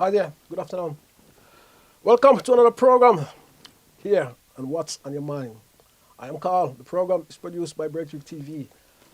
Hi there, good afternoon. Welcome to another program here on What's on Your Mind. I am Carl. The program is produced by Breakthrough TV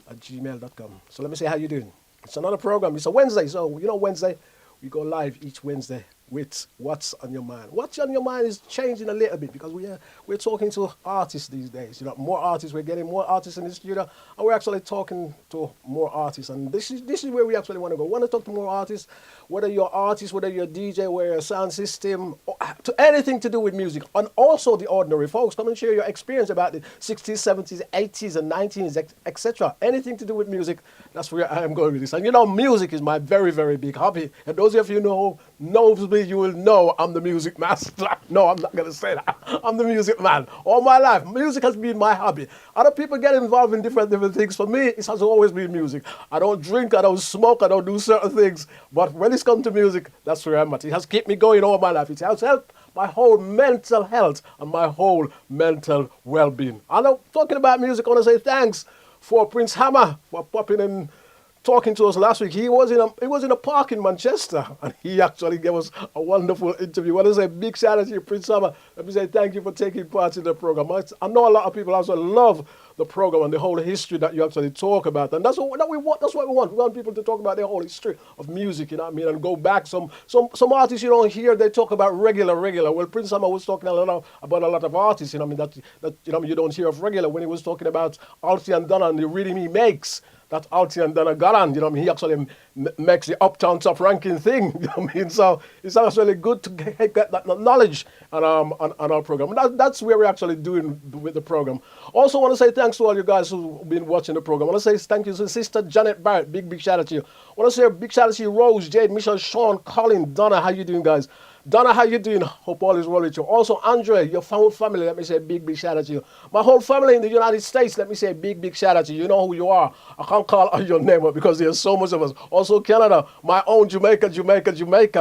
at gmail.com. So let me say how you doing. It's another program. It's a Wednesday, so Wednesday, we go live each Wednesday with What's on Your Mind. What's on Your Mind is changing a little bit because we're talking to artists these days. More artists. We're getting more artists in the studio, and we're actually talking to more artists. And this is where we actually want to go. We want to talk to more artists, whether you're artist, whether you're DJ, whether you're a sound system, or to anything to do with music, and also the ordinary folks. Come and share your experience about the 60s, 70s, 80s, and 90s, etc. Anything to do with music. That's where I am going with this. And music is my very, very big hobby. And those of you who knows me, you will know I'm the music master. No, I'm not going to say that. I'm the music man. All my life, music has been my hobby. Other people get involved in different things. For me, it has always been music. I don't drink, I don't smoke, I don't do certain things. But when it's come to music, that's where I'm at. It has kept me going all my life. It has helped my whole mental health and my whole mental well-being. And I'm talking about music. I want to say thanks for Prince Hammer for popping in, talking to us last week. He was in a park in Manchester, and he actually gave us a wonderful interview. I want to say big shout out to you, Prince Hammer. Let me say thank you for taking part in the program. I know a lot of people also love the program and the whole history that you actually talk about, and that's what we want. That's what we want. We want people to talk about their whole history of music. You know what I mean? And go back. Some artists you don't hear, they talk about regular. Well, Prince Hammer was talking about a lot of artists. You know what I mean? That you don't hear of regular, when he was talking about Altie and Donna and the rhythm he makes. That Altie and Donna got on, he actually makes the Uptown Top ranking thing, So it's actually good to get that knowledge on our program. And that's where we're actually doing with the program. Also want to say thanks to all you guys who've been watching the program. I want to say thank you to Sister Janet Barrett. Big shout out to you. I want to say a big shout out to you, Rose, Jade, Michelle, Sean, Colin, Donna. How you doing, guys? Donna, how you doing? Hope all is well with you. Also, Andre, your whole family, let me say big shout out to you. My whole family in the United States, let me say big shout out to you. You know who you are. I can't call out your name because there's so much of us. Also, Canada, my own Jamaica.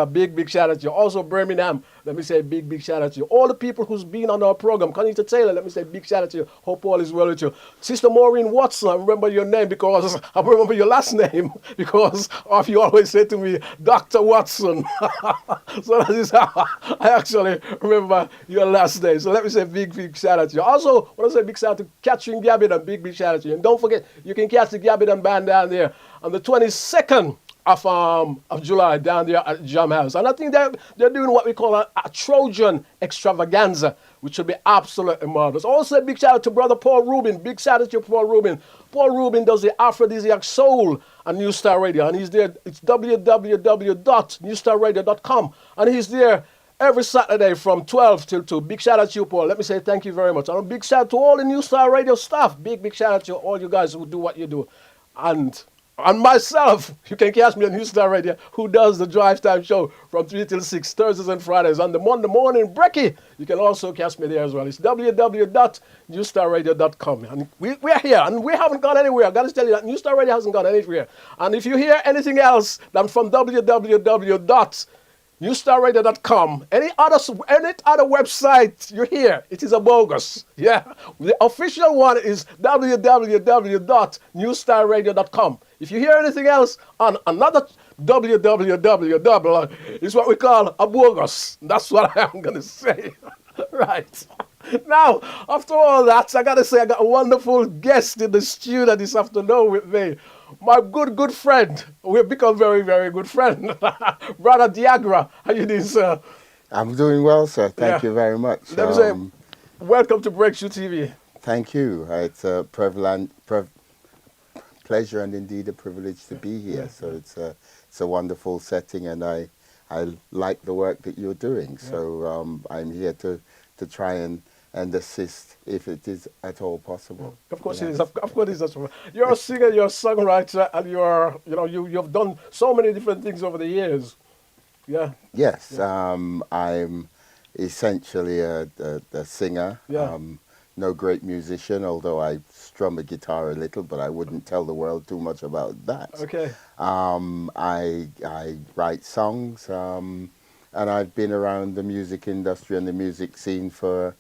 Big shout out to you. Also, Birmingham, let me say big shout out to you. All the people who's been on our program, Conita Taylor, let me say big shout out to you. Hope all is well with you. Sister Maureen Watson, I remember your name because I remember your last name because of you always say to me, Dr. Watson. So that is how I actually remember your last name. So let me say big shout out to you. Also, I want to say big shout out to Catherine Gabbidon, big shout out to you. And don't forget, you can catch the Gabbidon band down there on the 22nd of July down there at Jam House. And I think they're doing what we call a Trojan extravaganza, which will be absolutely marvelous. Also, a big shout out to Brother Paul Rubin. Big shout out to Paul Rubin. Paul Rubin does the Aphrodisiac Soul on New Star Radio. And he's there. It's www.newstarradio.com. And he's there every Saturday from 12 till 2. Big shout out to you, Paul. Let me say thank you very much. And a big shout out to all the New Star Radio staff. Big shout out to all you guys who do what you do. And myself, you can catch me on New Star Radio, who does the Drive Time show from 3 till 6, Thursdays and Fridays. On the Monday morning brekkie, you can also catch me there as well. It's www.newstarradio.com. And we're here, and we haven't gone anywhere. I've got to tell you that New Star Radio hasn't gone anywhere. And if you hear anything else than from www.newstarradio.com, any other website you hear, it is a bogus. Yeah, the official one is www.newstarradio.com. If you hear anything else on another www, is what we call a bogus. That's what I am going to say. Right. Now, after all that, I got to say I got a wonderful guest in the studio this afternoon with me. My good friend. We've become very, very good friend. Brother Daggro. How you doing, sir? I'm doing well, sir. Thank you very much. Let me say, welcome to Breakthrough TV. Thank you. It's a pleasure and indeed a privilege to be here. So it's a wonderful setting, and I like the work that you're doing. So I'm here to try and assist if it is at all possible. Of course it is. Of course it is. You're a singer, you're a songwriter, and you've done so many different things over the years. Yeah. Yes. I'm essentially a singer. Yeah. No great musician, although I strum a guitar a little, but I wouldn't tell the world too much about that. Okay. I write songs, and I've been around the music industry and the music scene for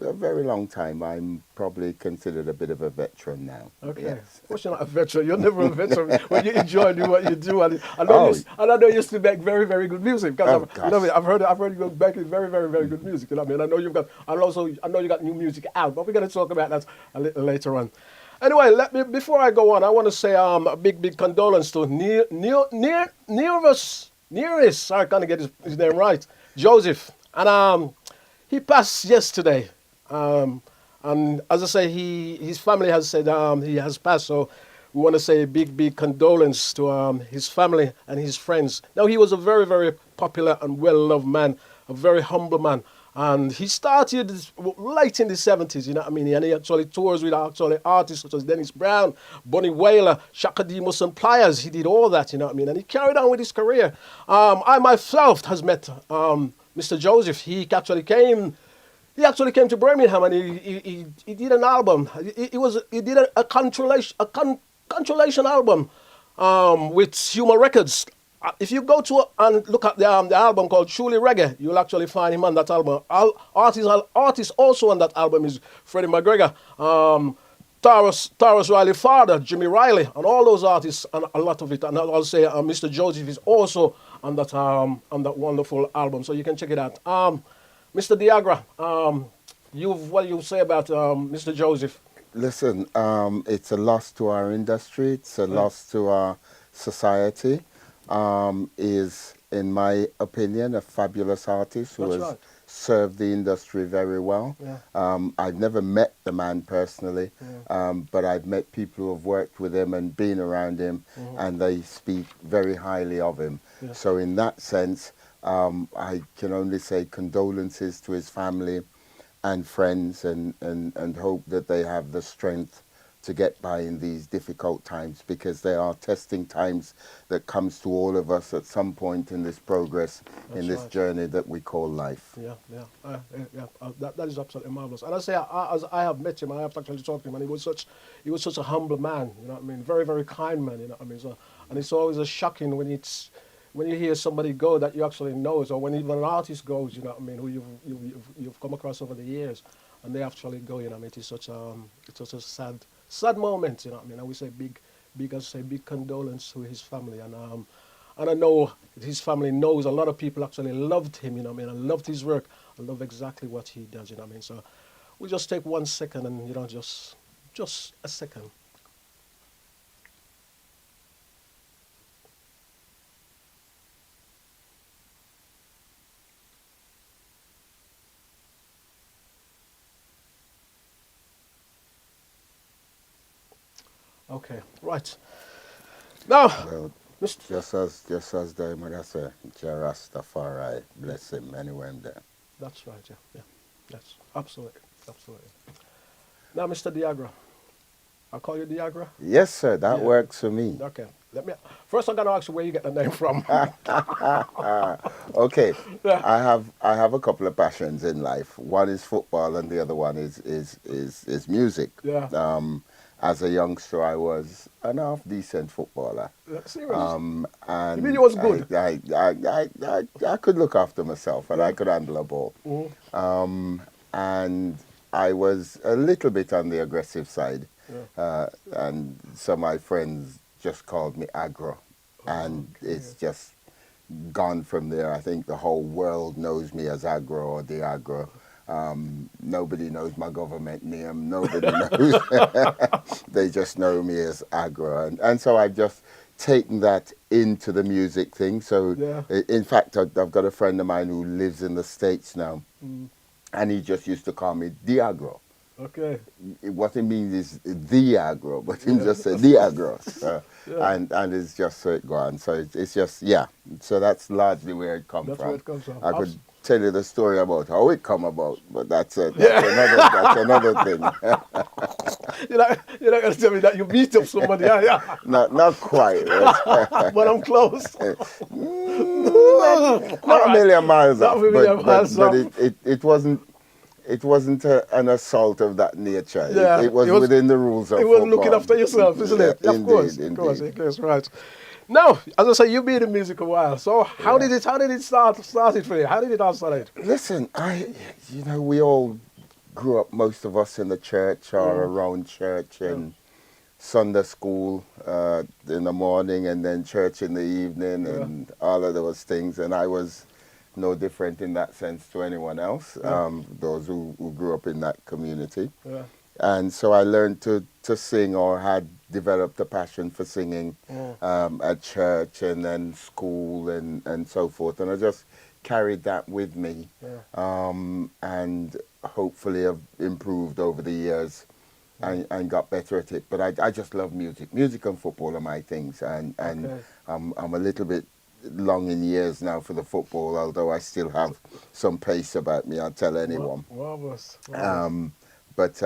a very long time. I'm probably considered a bit of a veteran now. Okay. Yes. Of course you're not a veteran. You're never a veteran when you enjoy doing what you do. And Oh, I know you used to make very, very good music. Because oh you know what gosh. I mean? I've heard you making very, very, very good music. You know what I mean? I know you've got, and also I know you got new music out, but we're going to talk about that a little later on. Anyway, before I go on, I want to say a big, big condolence to Nearest. Sorry, I can't get his name right. Joseph, and he passed yesterday. Um, and as I say, his family has said he has passed. So we want to say a big, big condolence to his family and his friends. Now, he was a very, very popular and well-loved man, a very humble man. And he started late in the 70s, you know what I mean? And he actually tours with actually artists such as Dennis Brown, Bunny Wailer, Shaka Demus and Pliers. He did all that, you know what I mean? And he carried on with his career. I myself has met Mr. Joseph. He actually came to Birmingham and he did an album. He did a consolation album with Human Records. If you go to and look at the album called Truly Reggae, you'll actually find him on that album. Artists also on that album is Freddie McGregor, Taurus Riley father, Jimmy Riley, and all those artists, and a lot of it. And I'll say Mr. Joseph is also on that wonderful album, so you can check it out. Mr. Diagra, what do you say about Mr. Joseph? Listen, it's a loss to our industry. It's a loss to our society. Is, in my opinion, a fabulous artist who That's has right. served the industry very well. Yeah. I've never met the man personally, but I've met people who have worked with him and been around him, and they speak very highly of him. Yeah. So in that sense, I can only say condolences to his family and friends, and hope that they have the strength to get by in these difficult times, because they are testing times that comes to all of us at some point in this progress, in this right. journey that we call life. That is absolutely marvelous. And I say, as I have met him, I have actually talked to him, and he was such a humble man. You know what I mean? Very, very kind man. You know what I mean? So, and it's always a shocking when you hear somebody go that you actually know, or when even an artist goes, you know what I mean, who you've come across over the years, and they actually go. You know, I mean, it's such a sad moment, you know what I mean? And we say big condolence to his family, and I know his family knows a lot of people actually loved him, you know what I mean, and loved his work, and love exactly what he does, you know what I mean? So we just take 1 second, and you know, just a second. Okay, right. Now, Well, Mr. just as the Mother Rastafari, bless him anywhere in there. That's right, yeah. That's absolutely. Now, Mr. Diagra, I'll call you Diagra. Yes, sir, that Yeah. works for me. Okay. First I'm gonna ask you where you get the name from. Okay, Yeah. I have a couple of passions in life. One is football, and the other one is music. Yeah. As a youngster, I was an half decent footballer. Serious? And You mean you was good? I could look after myself, and I could handle a ball. And I was a little bit on the aggressive side, and so my friends just called me aggro, and it's just gone from there. I think the whole world knows me as aggro or the aggro. Nobody knows my government name. Nobody knows. They just know me as aggro, and so I've just taken that into the music thing. So, in fact, I've got a friend of mine who lives in the States now, and he just used to call me Diagro. Okay. What it means is the aggro, but he just said the aggro, and it's just so it gone. So it's just So that's largely where it comes That's from. where it comes from. I could tell you the story about how it come about, but that's another thing. You're not gonna tell me that you beat up somebody, yeah. Not quite. But I'm close. Not a million miles Not off, a million miles but off. it wasn't an assault of that nature. Yeah, It was within the rules of It football. was looking after yourself, isn't it? Yeah, Of course, right. Now, as I say, you've been in music a while. So how did it start for you? How did it all start? Listen, we all grew up, most of us, in the church or around church, and Sunday school in the morning, and then church in the evening, and all of those things. And I was no different in that sense to anyone else, those who grew up in that community. Yeah. And so I learned to sing, or had developed a passion for singing at church and then school and so forth. And I just carried that with me, and hopefully have improved over the years and got better at it. But I just love music. Music and football are my things. And I'm a little bit long in years now for the football, although I still have some pace about me, I'll tell anyone. Marvelous. But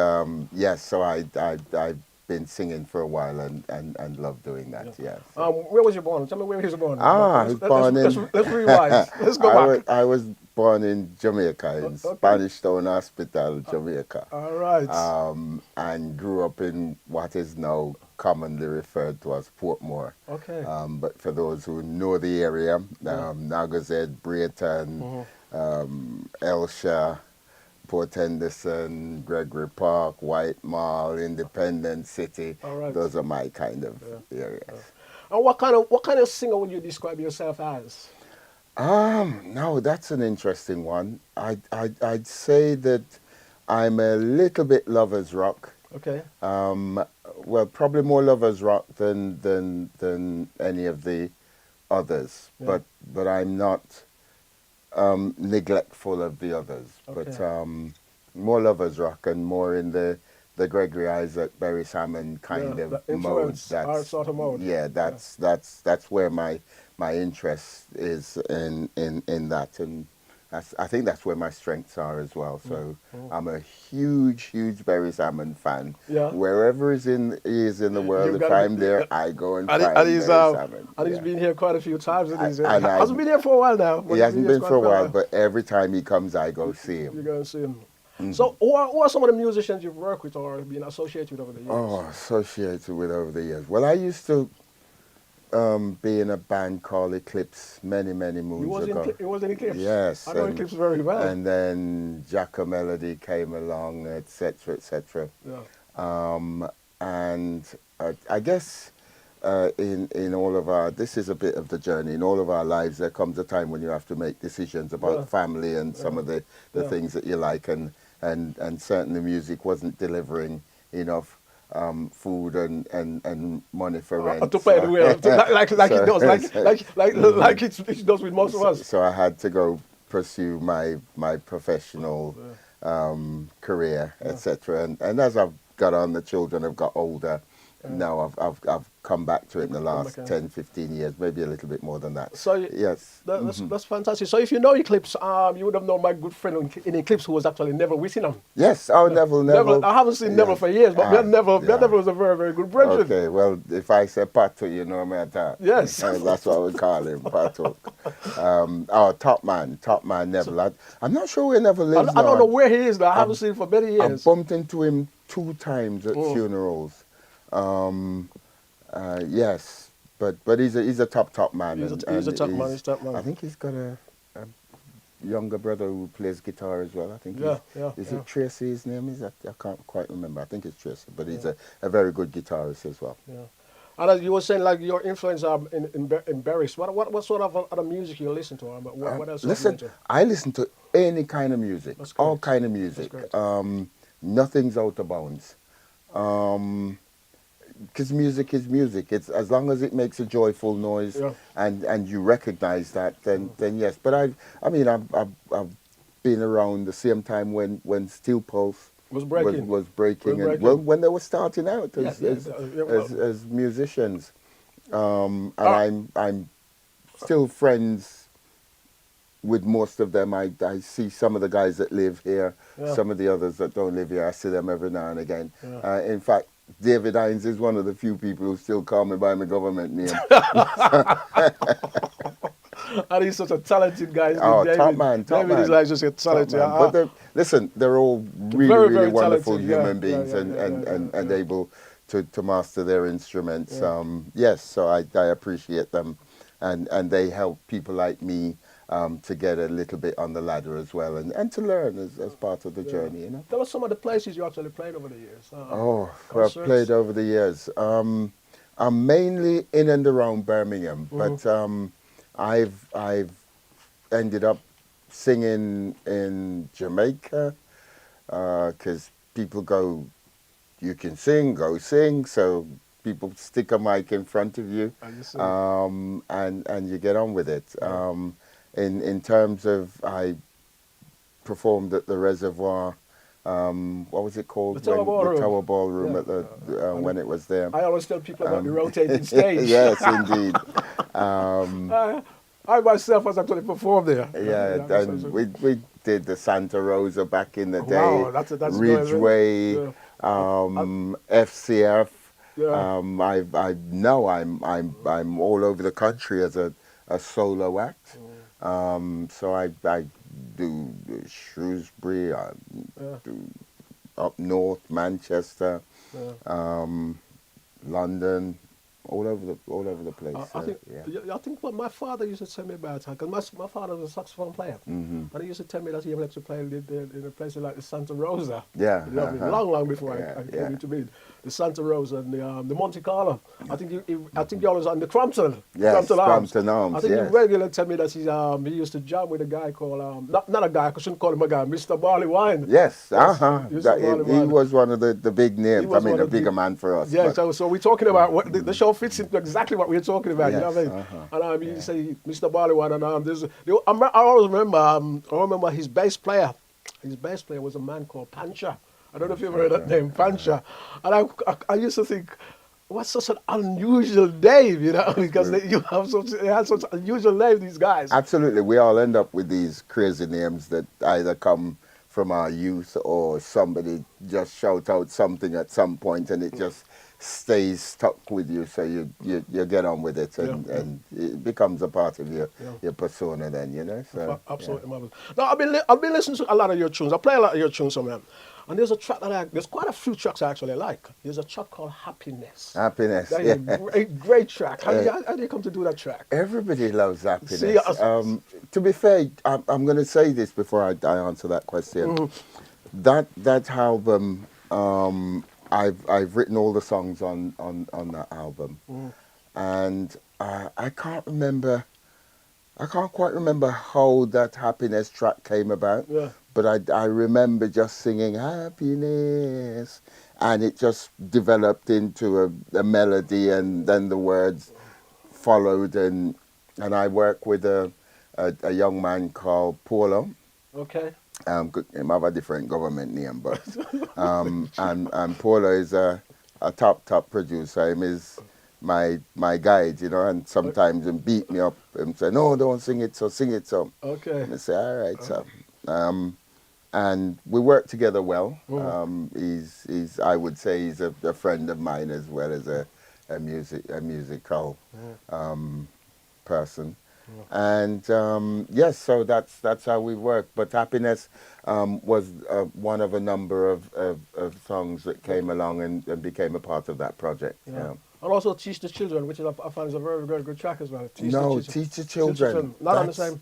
yes, so I've been singing for a while and love doing that. Yes. Where was you born? Tell me where you were born. I was born in. Let's rewind. Let's go back. I was born in Jamaica, in Spanish Town Hospital, Jamaica. All right. And grew up in what is now commonly referred to as Portmore. Okay. But for those who know the area, Nagazed, Brayton, Elsha, Port Henderson, Gregory Park, White Mall, Independence City. Right. Those are my kind of areas. And what kind of singer would you describe yourself as? No, that's an interesting one. I'd say that I'm a little bit lovers rock. Okay. Well, probably more lovers rock than any of the others. Yeah. But I'm not neglectful of the others. Okay. But more lovers rock and more in the Gregory Isaac, Barry Salmon kind of mode. That's our sort of mode. Yeah, that's where my interest is in that, and I think that's where my strengths are as well. So I'm a huge Barry Salmon fan. Yeah. Wherever he is in the world, if I'm there, I go and find Barry Salmon. And he's been here quite a few times. He hasn't been here for a while now. He hasn't been for a while, but every time he comes, I go see him. You go and see him. So, who are some of the musicians you've worked with or been associated with over the years? Oh, associated with over the years. Well, I used to be in a band called Eclipse many moons ago. It was in Eclipse? Yes. I know Eclipse very well. And then Jacko Melody came along, etc., etc. Yeah. And I guess in all of our, this is a bit of the journey, in all of our lives there comes a time when you have to make decisions about family and some of the things that you like, and certainly music wasn't delivering enough food and money for rent. To pay the way, like it does, like it does with most of us. So I had to go pursue my professional career, etc. And as I've got on, the children have got older. Now I've come back to it in the last 10, 15 years, maybe a little bit more than that. So yes, that's fantastic. So if you know Eclipse, you would have known my good friend in Eclipse who was actually Neville Whittingham. Yes, Neville. I haven't seen Neville for years, but Neville was a very, very good friend. Okay, well, if I say Pato, you know me at that. Yes. That's what we call him, Pato. Top man Neville. I'm not sure where Neville lives now. I don't know where he is now. I haven't seen him for many years. I've bumped into him 2 times at funerals. Yes, but he's a top man. He's a top man. I think he's got a younger brother who plays guitar as well. I think. Is it Tracy? His name is. I can't quite remember. I think it's Tracy, but he's a very good guitarist as well. Yeah. And as you were saying, like your influence in Barry's. What sort of other music you listen to? What else? Listen, I listen to any kind of music, all kind of music. Nothing's out of bounds. Because music is music. It's as long as it makes a joyful noise and you recognize that, then yes. But I've been around the same time when Steel Pulse was breaking, and when they were starting out as musicians. And I'm still friends with most of them. I see some of the guys that live here, some of the others that don't live here. I see them every now and again. In fact, David Hines is one of the few people who still call me by my government name. And he's such a talented guy. Top man. David is like just a talented. But they're all really, really wonderful human beings and able to master their instruments. Yes, so I appreciate them, and they help people like me to get a little bit on the ladder as well, and to learn as part of the journey, you know. There were some of the places you actually played over the years. Oh, well, Concerts. played over the years. I'm mainly in and around Birmingham, but I've ended up singing in Jamaica because people go, you can sing, go sing. So people stick a mic in front of you, And you sing. and you get on with it. Yeah. In terms of, I performed at the Reservoir. What was it called? The Tower Ballroom. The Tower Ballroom Yeah. at the when it was there. I always tell people about the rotating stage. Yes, indeed. I myself was actually performed there. Yeah, and we did the Santa Rosa back in the day. Wow, that's Ridgeway, yeah. FCF. Yeah. I know I'm all over the country as a solo act. So I do Shrewsbury, I do up north, Manchester, Yeah. London, all over the place. I think what my father used to tell me about it, because my father was a saxophone player, and he used to tell me that he liked to play in a place like the Santa Rosa. Yeah, You know, long before I came into me, the Santa Rosa and the Monte Carlo. I think he always on the Crompton. Yes, Crompton Arms. I think he regularly tell me that he used to jam with a guy called not a guy, I shouldn't call him a guy, Mr. Barley Wine. Yes, He he was one of the big names. I mean, a bigger man for us. Yeah, so we're talking about what the show fits into exactly what we're talking about. Yes, You know what I mean? And you say Mr. Barley Wine, and I always remember his bass player. His bass player was a man called Pancha. I don't know if you've heard that name, Pancha. And I used to think, what's such an unusual name, you know, because they have such unusual name, these guys. Absolutely, we all end up with these crazy names that either come from our youth or somebody just shout out something at some point and it just stays stuck with you, so you get on with it, and it becomes a part of your persona then, you know. So absolutely marvelous. Now I've been listening to a lot of your tunes. I play a lot of your tunes somewhere. And there's a track there's quite a few tracks I actually like. There's a track called Happiness. Happiness, That is a great track. How do you come to do that track? Everybody loves happiness. See, to be fair, I'm going to say this before I answer that question. That album, I've written all the songs on that album, and I can't quite remember how that Happiness track came about. Yeah. But I remember just singing happiness, and it just developed into a melody, and then the words followed. And I work with a young man called Paulo. Okay. He might have a different government name, but and Paulo is a top producer. He is my guide, you know, and sometimes he beat me up and say, no, don't sing it, so sing it so. Okay. And I say, all right, so. And we work together well. He's I would say he's a friend of mine as well as a musical person. And yes, so that's how we work. But Happiness was one of a number of songs that came along and became a part of that project. Yeah. And also Teach the Children, which I find is a very, very good track as well. Teach the Children. Not on the same.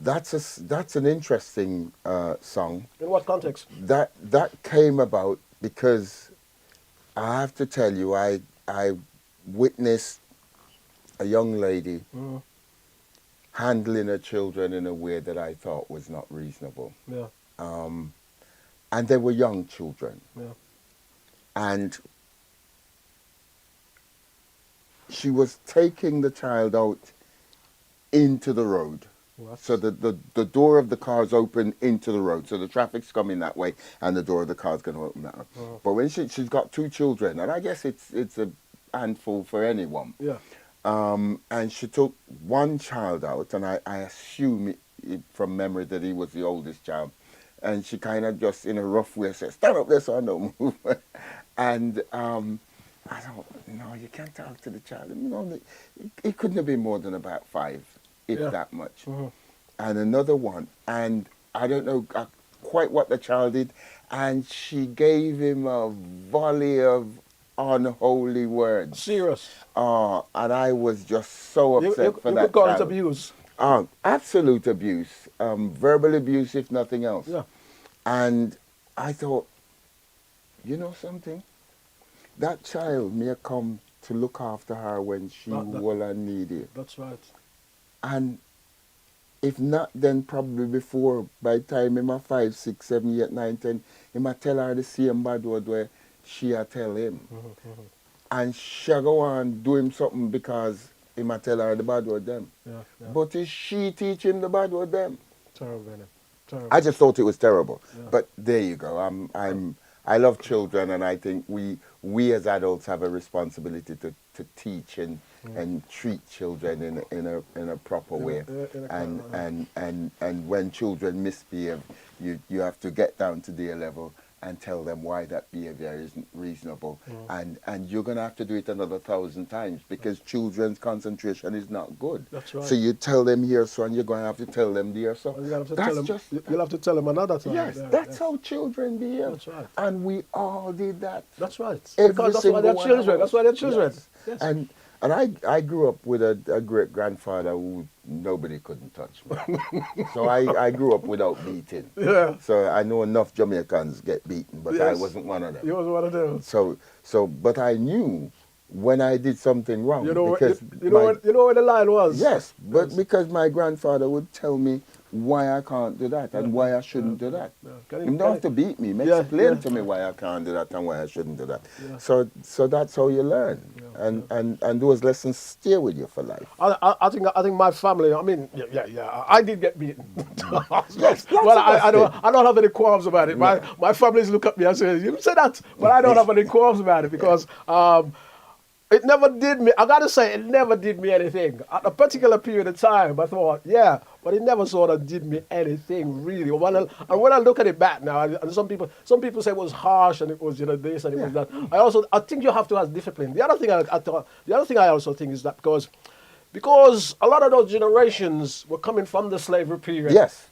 That's an interesting song. In what context? That came about because I have to tell you, I witnessed a young lady handling her children in a way that I thought was not reasonable. Yeah. And they were young children. Yeah. And she was taking the child out into the road. What? So the door of the car is open into the road. So the traffic's coming that way and the door of the car is going to open that way. But when she's got two children, and I guess it's a handful for anyone. Yeah. And she took one child out, and I assume from memory that he was the oldest child. And she kind of just in a rough way said, stand up there so I don't move. And I thought, no, you can't talk to the child. You know, he couldn't have been more than about 5, if that much. And another one, and I don't know quite what the child did, and she gave him a volley of unholy words. Serious. And I was just so upset for that you could call child. it abuse. Absolute abuse, verbal abuse, if nothing else. Yeah. And I thought, you know something? That child may come to look after her when she will need it. That's right. And if not, then probably before, by the time I'm a 5, 6, 7, 8, 9, 10, he might tell her the same bad word where she a tell him. And she go on do him something because he might tell her the bad word them. Yeah, yeah. But is she teach him the bad word them? Terrible, innit? Terrible. I just thought it was terrible. Yeah. But there you go. I love children, and I think we as adults have a responsibility to teach and treat children in a proper way. And when children misbehave, you have to get down to their level and tell them why that behavior isn't reasonable. And you're going to have to do it another 1,000 times because children's concentration is not good. That's right. So you tell them here, so, and you're going to have to tell them there, so. You'll have to tell them another time. Yes, that's how children behave. That's right. And we all did that. That's right. Every Because that's why they're single children. one of That's why they're us. children. Yes. Yes. And I grew up with a great-grandfather who nobody couldn't touch me. So I grew up without beating. Yeah. So I know enough Jamaicans get beaten, but I Yes. wasn't one of them. You wasn't one of them. But I knew when I did something wrong. You know, because you know where the line was? Yes, but because my grandfather would tell me why I can't do that and why I shouldn't do that. You don't have to beat me. Explain to me why I can't do that and why I shouldn't do that. Yeah. So that's how you learn. And those lessons stay with you for life. I think my family. I mean, yeah. I did get beaten. Yes, but I don't have any qualms about it. No. My families look at me and say, "You say that," but I don't have any qualms about it because. It never did me, I gotta say, it never did me anything. At a particular period of time, I thought, yeah, but it never sort of did me anything, really. When I look at it back now, and some people say it was harsh and it was, this and it was that. I think you have to have discipline. The other thing I also think is that because a lot of those generations were coming from the slavery period. Yes.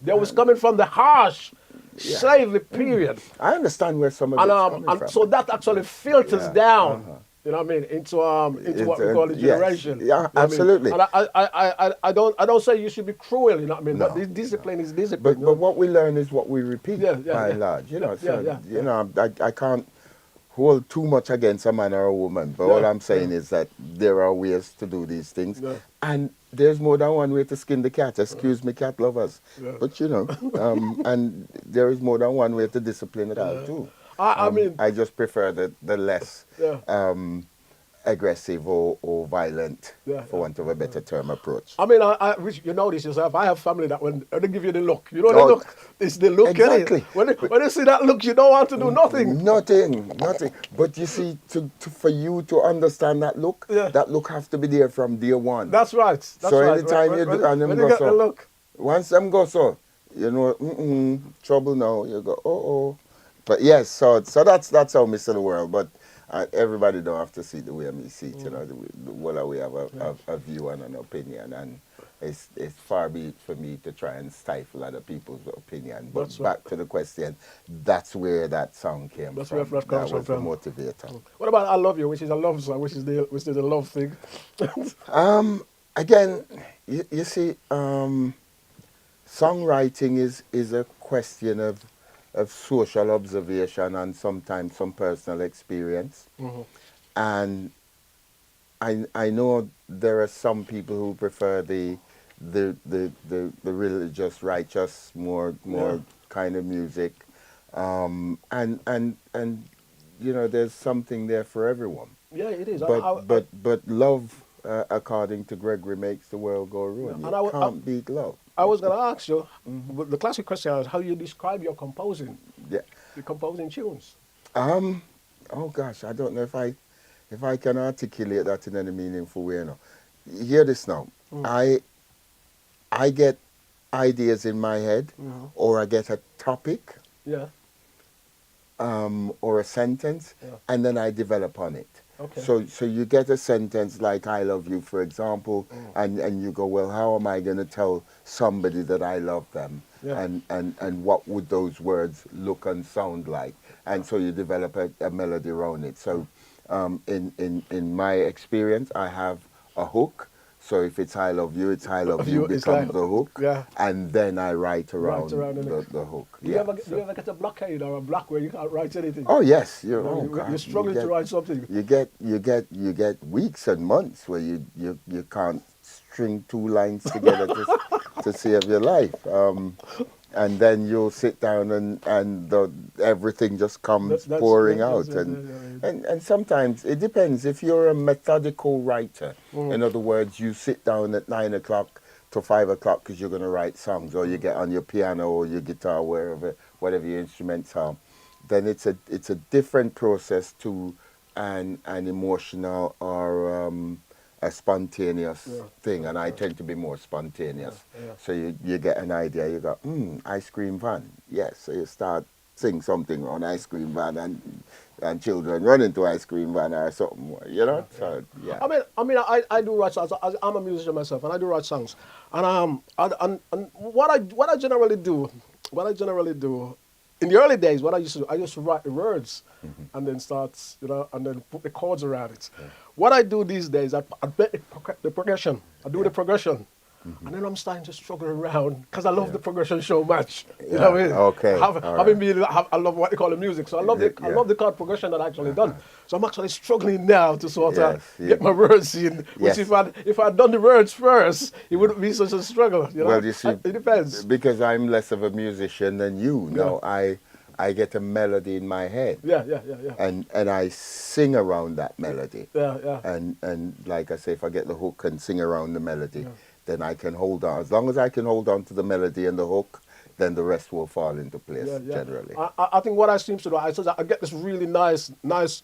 They was coming from the harsh slavery period. I understand where some of it's coming from. So that actually filters down. You know what I mean? Into what we call the generation. Yes. Yeah, absolutely. I mean? And I don't say you should be cruel, you know what I mean? No. But discipline is discipline. But what we learn is what we repeat by and large. I can't hold too much against a man or a woman, but all I'm saying is that there are ways to do these things. Yeah. And there's more than one way to skin the cat. Excuse me, cat lovers. Yeah. But and there is more than one way to discipline it out too. I mean, I just prefer the less aggressive or violent, for want of a better term, approach. I mean, you know this yourself. I have family that when they give you the look, the look. It's the look. Exactly. When you see that look, you don't want to do nothing. Nothing. But you see, for you to understand that look has to be there from day one. That's right. So anytime you do, and them go so. Look. Once them go so, trouble now. You go, oh. But yes, so that's how me see the world. But everybody don't have to see the way me see it. We have a view and an opinion, and it's far be it for me to try and stifle other people's opinion. But back to the question, that's where that song came from. Where that comes was from. the motivator. What about "I Love You," which is a love song, which is the love thing? Again, you see, songwriting is a question of social observation and sometimes some personal experience. And I know there are some people who prefer the religious, righteous, more kind of music. And there's something there for everyone. Yeah, it is. But love, according to Gregory, makes the world go round. You can't beat love. I was going to ask you, the classic question is how you describe your composing. Yeah. The composing tunes. Oh gosh, I don't know if I can articulate that in any meaningful way. Hear this now. I get ideas in my head, or I get a topic, or a sentence, and then I develop on it. Okay. So you get a sentence like "I love you," for example, and you go, well, how am I going to tell somebody that I love them? Yeah. And what would those words look and sound like? And so you develop a melody around it. So in my experience, I have a hook. So if it's I love you, it's I love you You, it's becomes like, the hook, yeah. and then I write Right around around the neck. the hook. Do you Yeah. ever do So. you ever get a blockade or a block where you can't write anything? Oh yes, You know, oh you're God, struggling to write something. you get weeks and months where you can't string two lines together to save your life. And then you'll sit down and everything just comes pouring out. And sometimes it depends. If you're a methodical writer, in other words, you sit down at 9 o'clock to 5 o'clock because you're going to write songs, or you get on your piano or your guitar, whatever your instruments are, then it's a different process to an emotional or a spontaneous thing, and I tend to be more spontaneous. So you get an idea, you go, ice cream van, yes. So you start sing something on ice cream van, and children run into ice cream van or something, you know. So yeah. I do write songs. I'm a musician myself, and I do write songs. And what I generally do, in the early days, what I used to write the words, and then start, and then put the chords around it. What I do these days, I bet the progression. I do the progression. And then I'm starting to struggle around because I love the progression so much. You know what I mean? Okay. I love what they call the music, so I love the chord progression that I actually done. So I'm actually struggling now to sort of get my words in. Which if I'd done the words first, it wouldn't be such a struggle. You know? Well, you see, it depends. Because I'm less of a musician than you. Now I get a melody in my head. Yeah. And I sing around that melody. Yeah. And like I say, if I get the hook and sing around the melody, then I can hold on. As long as I can hold on to the melody and the hook, then the rest will fall into place generally. I think what I seem to do, I get this really nice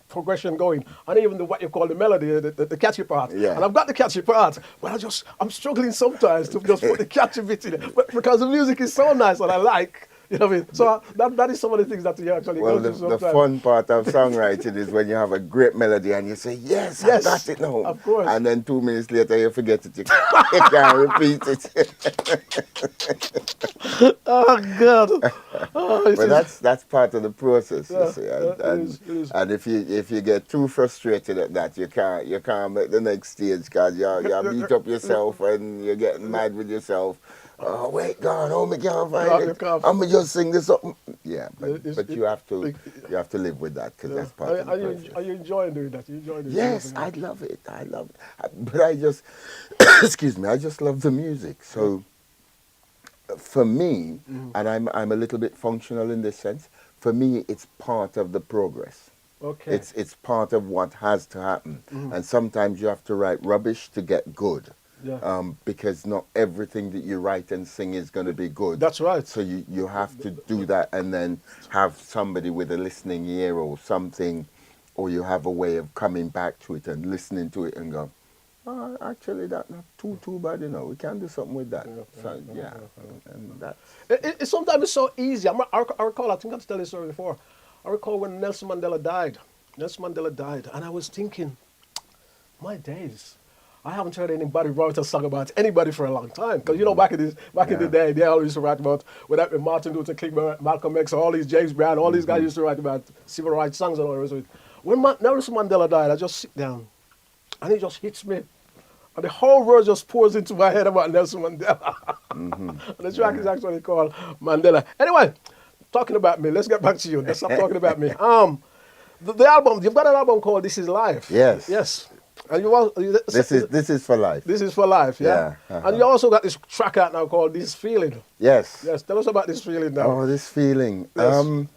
progression going, and even what you call the melody, the catchy part. Yeah. And I've got the catchy part, but I'm struggling sometimes to just put the catchy bit in it. But because the music is so nice and I like. You know what I mean? So that is some of the things that you actually go through sometimes. The fun part of songwriting is when you have a great melody and you say, yes, I got it now. Of course. And then 2 minutes later you forget it. You can't repeat it. Oh, God. But that's part of the process, you see. It is. And if you get too frustrated at that, you can't make the next stage because you beat up yourself and you're getting mad with yourself. Oh wait, God! Oh, me can't find it. I'm gonna just sing this up. Yeah, but you have to live with that because that's part of the process. Are you enjoying doing that? You enjoying doing Yes, I love it. But I just, excuse me, I just love the music. So for me, and I'm a little bit functional in this sense. For me, it's part of the progress. Okay. It's part of what has to happen, and sometimes you have to write rubbish to get good. Yeah. Because not everything that you write and sing is going to be good. That's right. So you have to do that and then have somebody with a listening ear or something, or you have a way of coming back to it and listening to it and go, oh, actually that's not too bad, we can do something with that. And that's... Sometimes it's so easy. I recall, I think I've told this story before. I recall when Nelson Mandela died. And I was thinking, my days. I haven't heard anybody write a song about anybody for a long time. Because, back in the day, they always used to write about, whether Martin Luther King, Malcolm X, all these James Brown, all these guys used to write about civil rights songs and all the rest of it. When Nelson Mandela died, I just sit down, and it just hits me. And the whole world just pours into my head about Nelson Mandela. And the track is actually called Mandela. Anyway, talking about me, let's get back to you. Let's stop talking about me. The album, you've got an album called This Is Life. Yes. And you also, this is for life. This is for life, yeah. And you also got this track out now called This Feeling. Yes. Tell us about this feeling now. Oh, this feeling. Yes.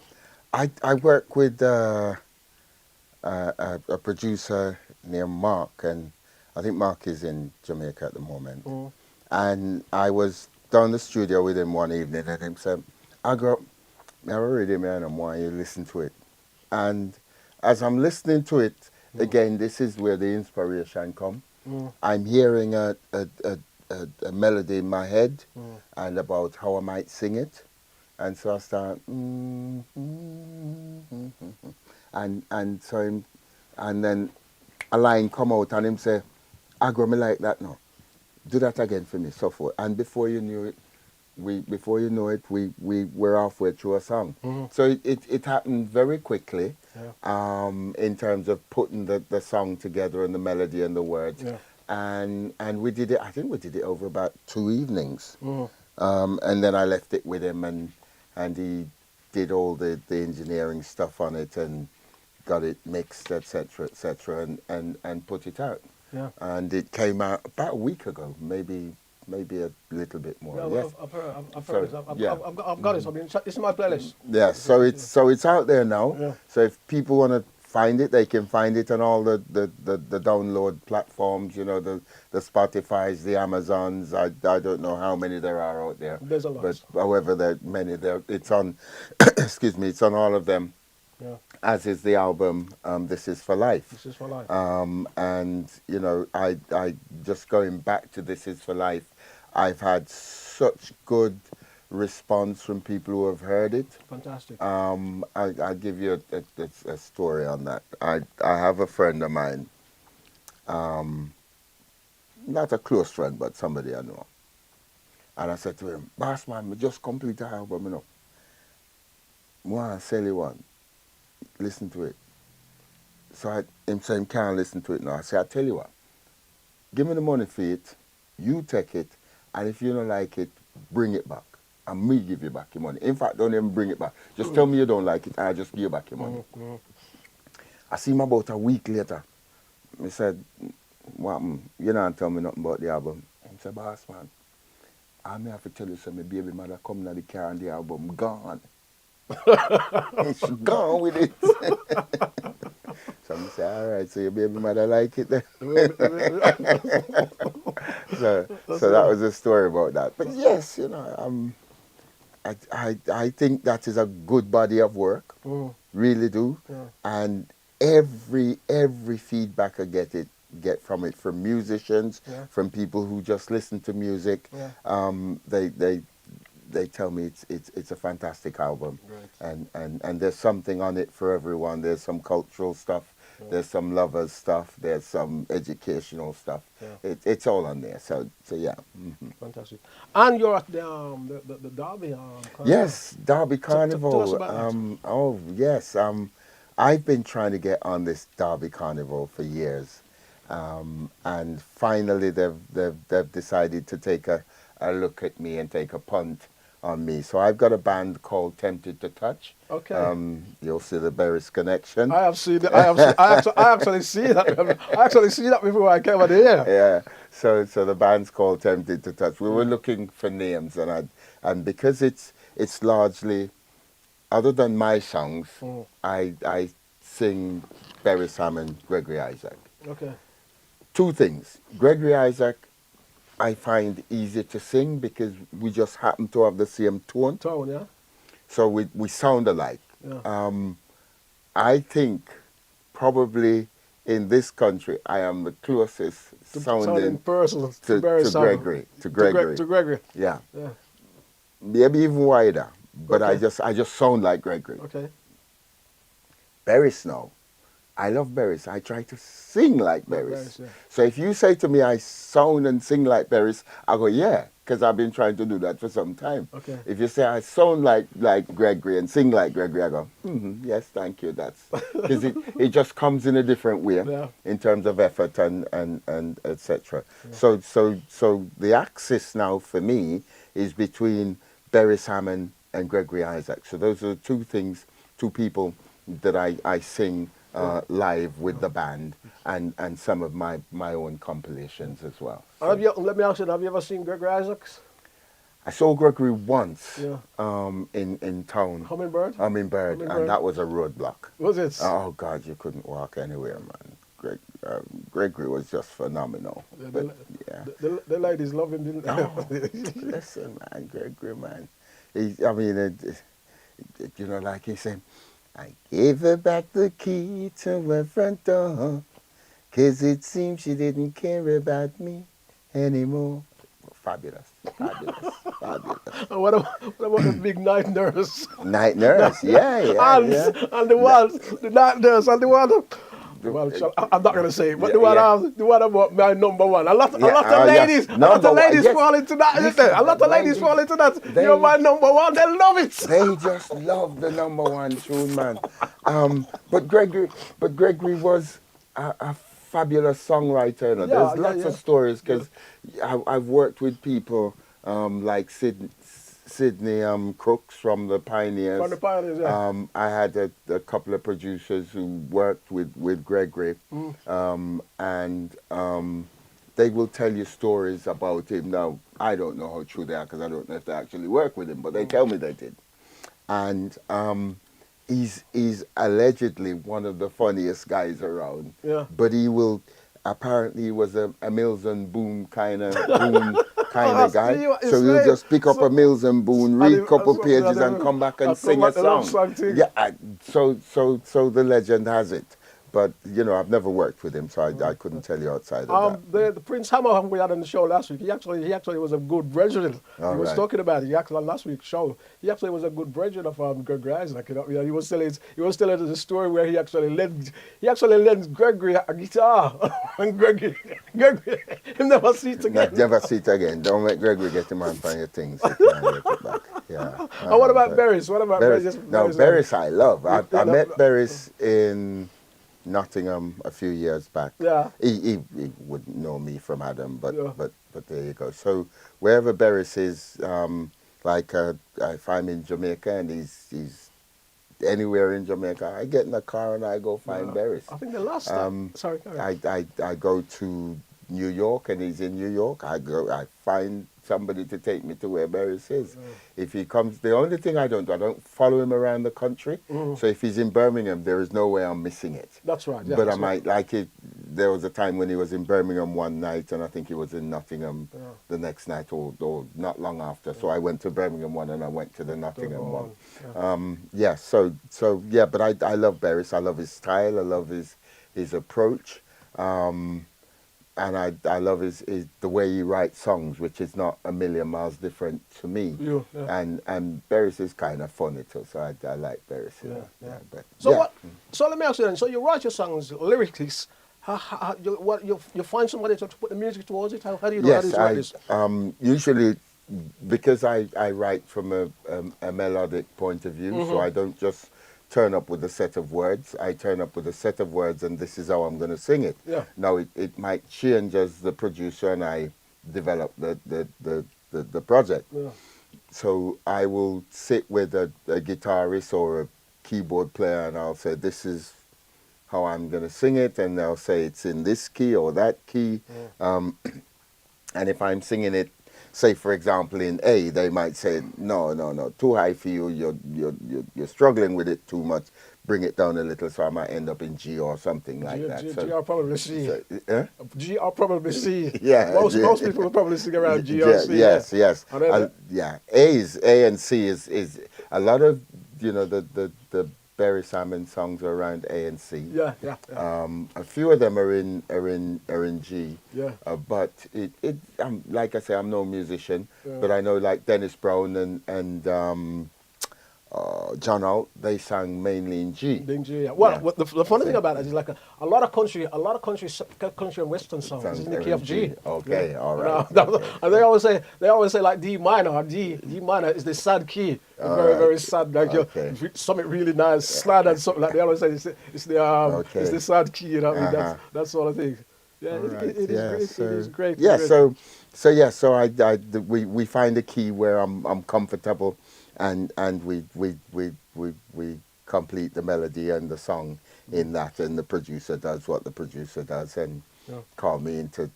I work with a producer named Mark, and I think Mark is in Jamaica at the moment. And I was down the studio with him one evening, and he said, "I got already, man, I want you to listen to it." And as I'm listening to it. Again, this is where the inspiration comes. I'm hearing a melody in my head and about how I might sing it. And so I start, and then a line come out and him say, I go me like that now. Do that again for me, so forth. And before you know it, we were halfway through a song. So it happened very quickly. In terms of putting the song together and the melody and the words. and we did it. I think we did it over about 2 evenings, Mm. and then I left it with him, and he did all the engineering stuff on it and got it mixed, etc., and put it out. Yeah. And it came out about a week ago, maybe a little bit more. Yeah, Yes. I've heard, I've So, heard this. yeah. I've got it. I mean, it's in my playlist. Yeah, so it's out there now. Yeah. So if people want to find it, they can find it on all the download platforms. You know, the Spotify's, the Amazons. I don't know how many there are out there. There's a lot. But however there many there, it's on. Excuse me, it's on all of them. Yeah. As is the album. This is for life. This is for life. And you know, I just going back to This Is for Life. I've had such good response from people who have heard it. Fantastic. I'll give you a story on that. I have a friend of mine, not a close friend, but somebody I know. And I said to him, "Boss man, I just complete the album, you know. One, sell you one. Listen to it." So him saying, "He can't listen to it now." I said, "I tell you what, give me the money for it, you take it, and if you don't like it, bring it back. And me give you back your money. In fact, don't even bring it back. Just tell me you don't like it, and I'll just give you back your money." Mm. I see him about a week later. I said, "What happened? You don't tell me nothing about the album." He said, "Boss man, I may have to tell you something. My baby mother come in the car and the album gone." And she gone with it. So I say, "All right, so your baby mother like it then?" So that was a story about that. But yes, you know, I think that is a good body of work, really do. Yeah. And every feedback I get from it, from musicians, Yeah. from people who just listen to music, Yeah. they tell me it's a fantastic album, Right. and there's something on it for everyone. There's some cultural stuff, there's some lovers stuff, there's some educational stuff. Yeah. It's all on there. So yeah. Fantastic. And you're at the Derby. Carnival. Yes, Derby Carnival. Tell us about that. Oh yes. I've been trying to get on this Derby Carnival for years, and finally they've decided to take a look at me and take a punt on me. So I've got a band called Tempted to Touch. Okay. You'll see the Berris connection. I have seen that. I actually see that. I actually see that before I came out here. Yeah. So the band's called Tempted to Touch. We were looking for names, and because it's largely, other than my songs, I sing Berris Hammond, Gregory Isaac. Okay. Two things. Gregory Isaac, I find easy to sing because we just happen to have the same tone. Tone, yeah. So we sound alike. Yeah. I think probably in this country I am the closest sounding person to Gregory. To Gregory. To Gregory. Yeah. Yeah. Maybe even wider. But Okay. I just sound like Gregory. Okay. Berris now. I love Berris. I try to sing like Berris. Berris, yeah. So if you say to me I sound and sing like Berris, I go, yeah, because I've been trying to do that for some time. Okay. If you say I sound like Gregory and sing like Gregory, I go, yes, thank you. That's because it just comes in a different way Yeah. in terms of effort and etc. Yeah. So the axis now for me is between Berris Hammond and Gregory Isaac. So those are two people that I sing live with the band and some of my own compilations as well. So Let me ask you, have you ever seen Gregory Isaacs? I saw Gregory once Yeah. in town. Hummingbird? Hummingbird, and that was a roadblock. Was it? Oh God, you couldn't walk anywhere, man. Gregory was just phenomenal. The ladies love him, didn't they? Oh, listen, man, Gregory, man. Like he said, I gave her back the key to her front door, 'cause it seemed she didn't care about me anymore. Fabulous. And what about the big night nurse? Night nurse, yeah. And the night nurse and the one. Well, I'm not going to say it, but the one about my number one. A lot of ladies fall into that, isn't there? A lot of ladies fall into that. You're my number one, they love it. They just love the number one tune, man. But Gregory was a fabulous songwriter. You know. Yeah, There's yeah, lots yeah. of stories because I've worked with people like Sydney Crooks from the Pioneers. From the Pioneers, yeah. I had a couple of producers who worked with Gregory, and they will tell you stories about him. Now, I don't know how true they are because I don't know if they actually work with him, but they tell me they did. And he's allegedly one of the funniest guys around. Yeah. But he will, apparently he was a Mills and Boone kind of guy. See what he's So he'll saying? just pick up a Mills and Boone, read a couple pages and come back and sing a song. Yeah, so the legend has it. But, you know, I've never worked with him, so I couldn't tell you outside of that. The Prince Hammer we had on the show last week, he actually was a good brethren. He was talking about it. He actually on last week's show. He actually was a good brethren of Gregory Isaac. You know, he was telling the story where he actually lent Gregory a guitar, and Gregory he never see it again. Never see it again. Don't make Gregory get him on your things. You can't get it back. Yeah. And what about Berris? What about Berris? No, Berris I love. I met Berris in Nottingham a few years back. Yeah. He wouldn't know me from Adam, but there you go. So wherever Berris is, if I'm in Jamaica and he's anywhere in Jamaica, I get in the car and I go find Berris. I think the last time. Sorry. I go to New York and he's in New York. I find somebody to take me to where Berris is. If he comes, the only thing I don't follow him around the country. So if he's in Birmingham, there is no way I'm missing it. That's right. Yeah, but I might like it. There was a time when he was in Birmingham one night, and I think he was in Nottingham the next night, or not long after. So I went to Birmingham one, and I went to the Nottingham one. But I love Berris. I love his style. I love his approach. And I love the way he writes songs, which is not a million miles different to me. And Berris is kind of funny too, so I like Berris. So let me ask you then. So you write your songs lyrically. You find somebody to put the music towards it? How do you do this? Usually, because I write from a melodic point of view, so I don't just turn up with a set of words. I turn up with a set of words and this is how I'm going to sing it. Now it might change as the producer and I develop the project. So I will sit with a guitarist or a keyboard player and I'll say, this is how I'm going to sing it, and they'll say it's in this key or that key. And if I'm singing it, say for example in A, they might say, no, too high for you, you're struggling with it too much, bring it down a little, so I might end up in G or something like that. G or probably C. G or probably C. Most people will probably sing around G or C. Yes. A and C is a lot of, the Barry Salmon songs are around A and C. A few of them are in G. But like I say, I'm no musician, but I know like Dennis Brown and John Holt, they sang mainly in G. The funny thing about it is like a lot of country and western songs is in the key of G. Okay, all right. And they always say like D minor. D minor is the sad key, very sad. Like something really nice, slide and something like they always say it's the sad key. You know, I mean, that sort of thing. It is great. We find a key where I'm comfortable. And we complete the melody and the song in that, and the producer does what the producer does and call me in to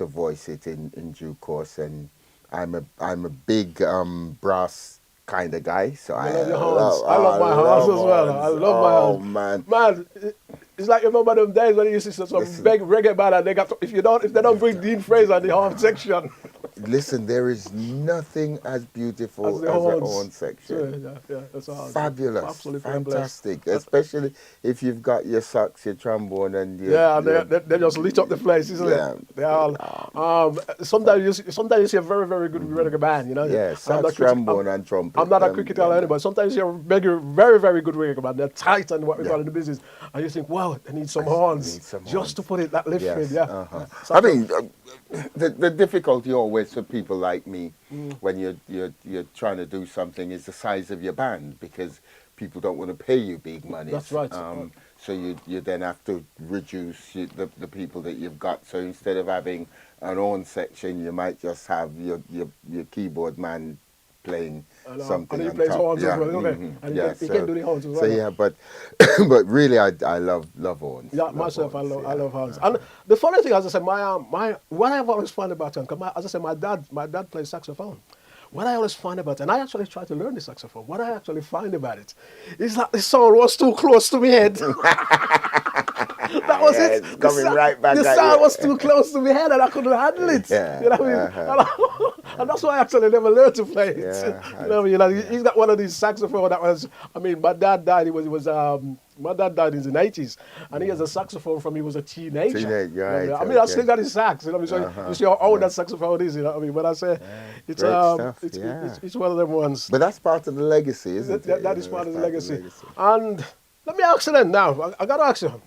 voice it in due course. And I'm a big brass kind of guy, so I love my horns as well. I love my horns. Man, it's like you remember them days when you used to see some big reggae band and if they don't bring Dean Fraser in the horn section. Listen, there is nothing as beautiful as the horn section. That's all. Fabulous, absolutely fantastic. Especially if you've got your sax, your trombone, and they just lit up the place, isn't it? They all. Sometimes you see a very, very good reggae band, you know. Yeah, sax, trombone, and trumpet. I'm not a critical anybody. Sometimes you see a very, very good reggae band. They're tight and what we call in the business, and you think, wow, they need some horns just to put it that lift in. I mean, the difficulty always for people like me when you're trying to do something is the size of your band, because people don't want to pay you big money. That's right. so you then have to reduce the people that you've got. So instead of having an own section, you might just have your keyboard man playing something and he on plays top. horns as Yeah, well, okay? hmm And yeah. he can do the horns as So well. yeah, but but really, I love horns. Yeah, Love myself, horns, I yeah. love horns. And the funny thing, as I said, my what I've always found about him, 'cause as I said, my dad plays saxophone. What I always find about it, and I actually tried to learn the saxophone. What I actually find about it is that the sound was too close to my head. That was Yeah, it. it's coming right back The at sound was you. too close to my head, and I couldn't handle it. Yeah, You know what I mean? And that's why I actually never learned to play it. Yeah, You know what I mean? Like, he's got one of these saxophones that was. I mean, my dad died. My dad died in the 90s, and he has a saxophone from he was a teenager. Teenage, You know what I mean? right, I mean, I okay. still got his sax. You know what I mean? So you see how old that saxophone is. You know what I mean? When I say great stuff, yeah. it's one of them ones. But that's part of the legacy, isn't it? That You is know, part of it's the legacy. And let me ask you then now. I got to ask you.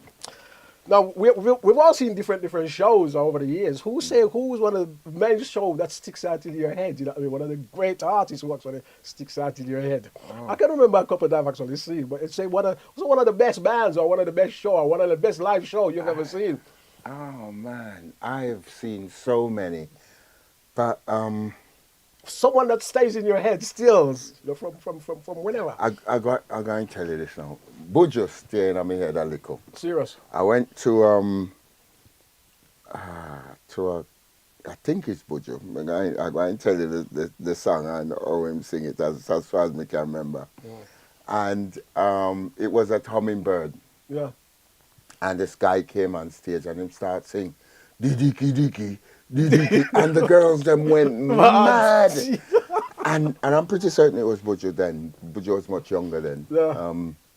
Now, we've all seen different shows over the years. Who was one of the main shows that sticks out in your head? You know what I mean? One of the great artists who actually sticks out in your head. I can remember a couple that I've actually seen, but it's say was one of the best bands or one of the best show or one of the best live show you've ever seen. Oh man, I have seen so many, but Someone that stays in your head still, you know, from whenever. I got to tell you this now. Buju staying on my head a little. Serious. I went to a, I think it's Buju. I going to tell you the song and how him sing it as far as I can remember. And it was at Hummingbird. Yeah. And this guy came on stage and him started singing, Didiki Diki, Didiki, and the girls them went mad. And I'm pretty certain it was Buju then. Buju was much younger then. Yeah.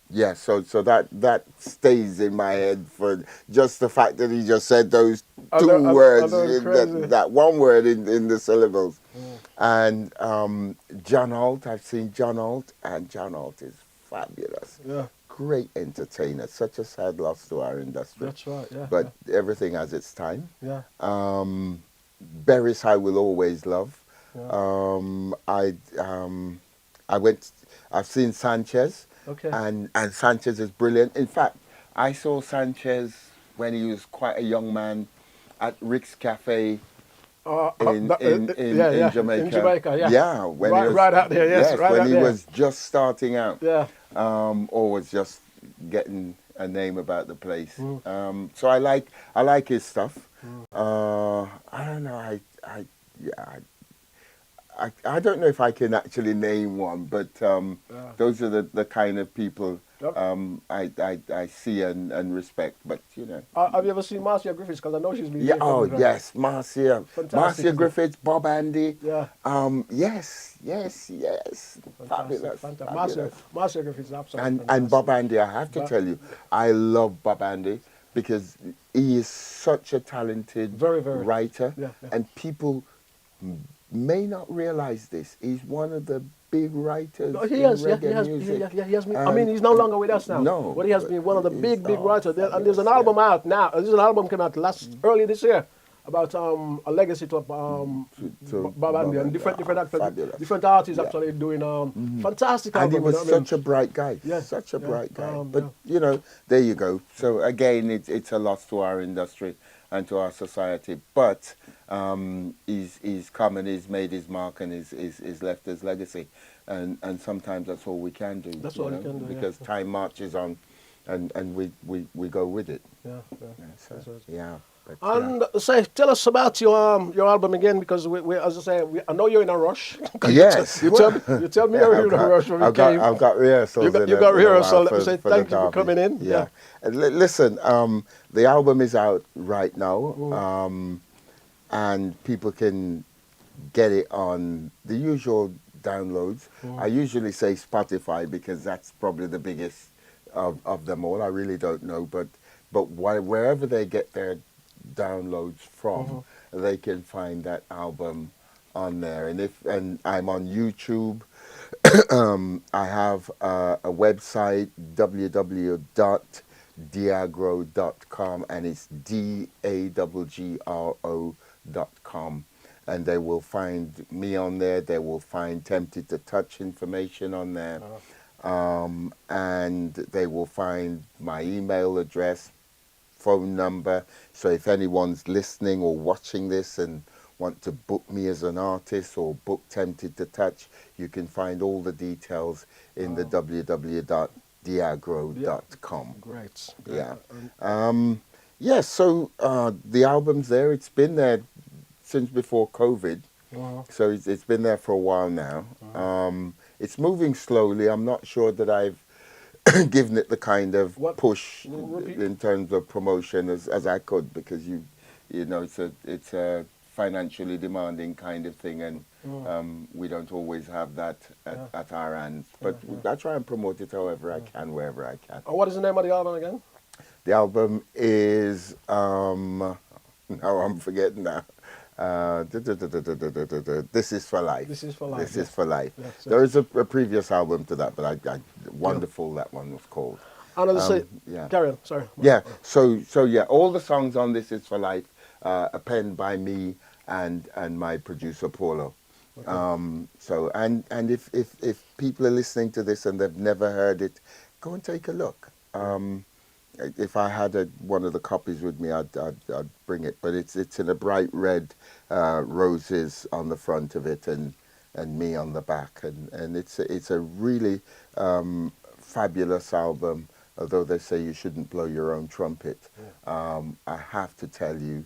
Yeah, so that stays in my head for just the fact that he just said those two words, that one word in the syllables. And John Holt, I've seen John Holt, and John Holt is fabulous. Yeah. Great entertainer. Such a sad loss to our industry. That's right. Yeah. But everything has its time. Yeah. Berry's I Will Always Love. Yeah. I've seen Sanchez. Okay. And Sanchez is brilliant. In fact, I saw Sanchez when he was quite a young man at Rick's Cafe in Jamaica. In Jamaica, yeah. Yeah, when right, he was, right out there, yes. Right when out he there. was just starting out. Yeah. Or was just getting a name about the place. So I like his stuff. I don't know. I don't know if I can actually name one, but those are the kind of people I see and respect. But you know, have you ever seen Marcia Griffiths? Because I know she's been. yeah. Oh yes, Marcia Griffiths, Bob Andy. Yeah. Yes. Fabulous. Marcia Griffiths, absolutely. And Bob Andy, I have to tell you, I love Bob Andy because he is such a talented very writer, yeah. and people may not realize this. He's one of the big writers in reggae music. He has been, I mean, he's no longer with us now. No. But he has been one of the big writers. And there's an album out now. There's an album came out early this year about a legacy to Bob Andy and different actors, fabulous. Different artists actually doing fantastic album. And he was such a bright guy. Yeah. Such a bright guy. But, you know, there you go. So, again, it's a loss to our industry and to our society. But he's come and he's made his mark and he's left his legacy. And sometimes that's all we can do. That's all we can do, because time marches on and we go with it. Yeah. But, and tell us about your album again, because we as I say, I know you're in a rush. Yes. you tell me you're in a rush when we came. I've got rehearsals. You got rehearsals. Let me say thank you for coming in. Yeah. Listen, the album is out right now, and people can get it on the usual downloads. I usually say Spotify because that's probably the biggest of them all. I really don't know, but wherever they get their downloads from, they can find that album on there. And I'm on YouTube. I have a website, www.daggro.com, and it's DAGGRO.com. And they will find me on there. They will find Tempted to Touch information on there. and they will find my email address, phone number. So if anyone's listening or watching this and want to book me as an artist or book Tempted to Touch, you can find all the details in the www.diagro.com. Great. Yeah. Yeah, so the album's there. It's been there since before COVID. So it's been there for a while now. It's moving slowly. I'm not sure that I've given it the kind of push in terms of promotion as I could, because you know it's a financially demanding kind of thing, and we don't always have that at our hands. But I try and promote it however I can, wherever I can. What is the name of the album again? The album is now I'm forgetting now. This is for life. This is for life. This is for life. Yes, there is a previous album to that, but I wonderful that one was called. And as I say, yeah. Carry on. Sorry. Yeah. So yeah, all the songs on This Is for Life are penned by me and my producer Paulo. Okay. So and if people are listening to this and they've never heard it, go and take a look. If I had one of the copies with me, I'd bring it. But it's in a bright red, roses on the front of it, and me on the back, and it's a really fabulous album. Although they say you shouldn't blow your own trumpet, I have to tell you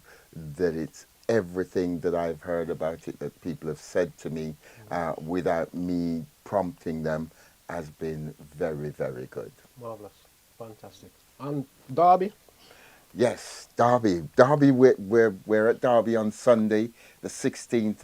that it's everything that I've heard about it, that people have said to me without me prompting them, has been very, very good. Marvelous, fantastic. And Derby? Yes, Derby. Derby. We're at Derby on Sunday, the 16th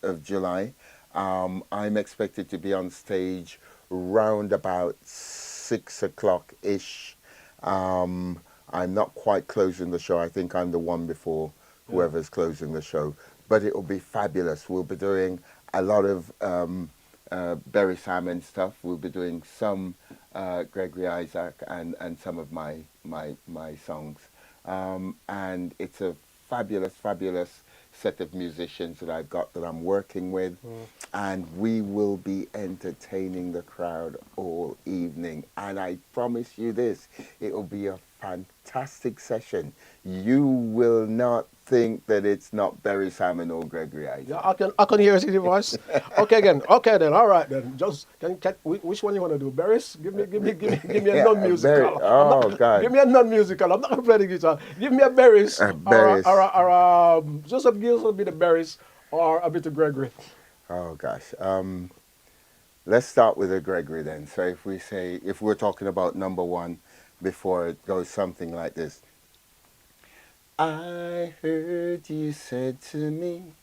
of July. I'm expected to be on stage round about 6 o'clock ish. I'm not quite closing the show. I think I'm the one before whoever's closing the show. But it will be fabulous. We'll be doing a lot of Berry Salmon stuff. We'll be doing some Gregory Isaac and some of my songs. And it's a fabulous set of musicians that I've got that I'm working with. And we will be entertaining the crowd all evening. And I promise you this, it will be a fantastic session. You will not think that it's not Berry Salmon or Gregory Isaac. Yeah, I can hear it in your voice. Okay then, all right then. Just which one you want to do? Berries? Give me a non-musical. God. Give me a non-musical. I'm not gonna play the guitar. Give me a Berries. Berries. Or just a bit of Berries or a bit of Gregory. Oh gosh. Let's start with a Gregory then. So if we're talking about number one, before it goes something like this. I heard you said to me,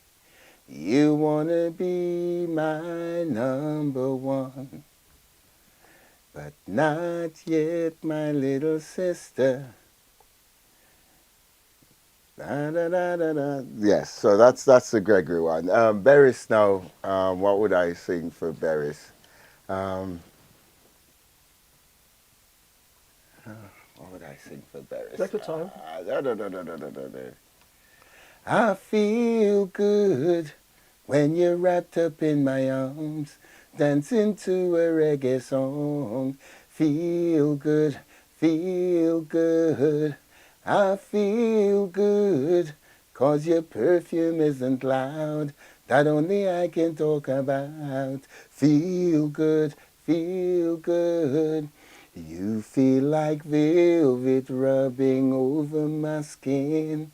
you wanna be my number one, but not yet, my little sister. Da, da, da, da, da. Yes, so that's the Gregory one. Berris now, what would I sing for Berris? What would I sing for Berris? Take your time. I feel good when you're wrapped up in my arms, dancing to a reggae song. Feel good, feel good. I feel good, 'cause your perfume isn't loud, that only I can talk about. Feel good, feel good. You feel like velvet rubbing over my skin,